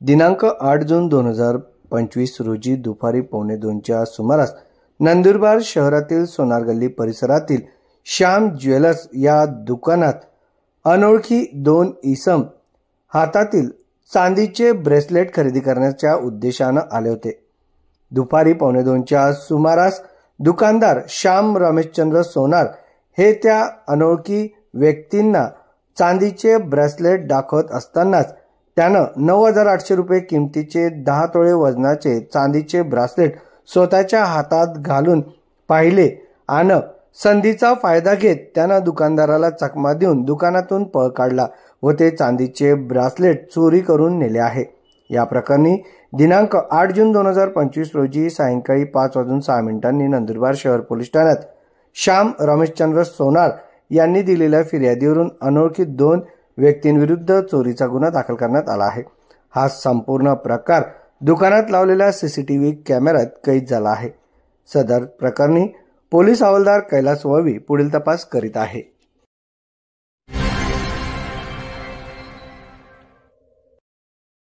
दिनांक 8 जून 2025 रोजी दुपारी 1:45च्या सुमारास नंदुरबार शहरातील सोनार गल्ली परिसरातील श्याम ज्वेलर्स या दुकानात अनोळखी दोन इसम हातातील चांदीचे ब्रेसलेट खरेदी करण्याच्या उद्देशाने आले होते। दुपारी 1:45च्या सुमारास दुकानदार श्याम रमेशचंद्र सोनार हे त्या अनोळखी व्यक्तींना चांदीचे ब्रेसलेट दाखवत असतानाच त्यानं 9,800 रुपये किमतीचे 10 तोळे वजनाचे चांदीचे ब्रेसलेट स्वतःच्या हातात घालून पाहिले आणि संधीचा फायदा घेत त्यानं दुकानदाराला चकमा देऊन दुकानातून पळ काढला व ते चांदीचे ब्रेसलेट चोरी करून नेले आहे। या प्रकरणी दिनांक 8 जून 2025 रोजी सायंकाळी 5:06 नंदुरबार शहर पोलीस ठाण्यात श्याम रमेशचंद्र सोनार यांनी दिलेल्या फिर्यादीवरून अनोळखी दोन व्यक्तींविरुद्ध चोरीचा गुन्हा दाखल करण्यात आला आहे। हा संपूर्ण प्रकार दुकानात लावलेल्या सीसीटीव्ही कॅमेऱ्यात कैद झाला आहे। सदर प्रकरणी पोलीस हवालदार कैलास वळवी पुढील तपास करीत आहे।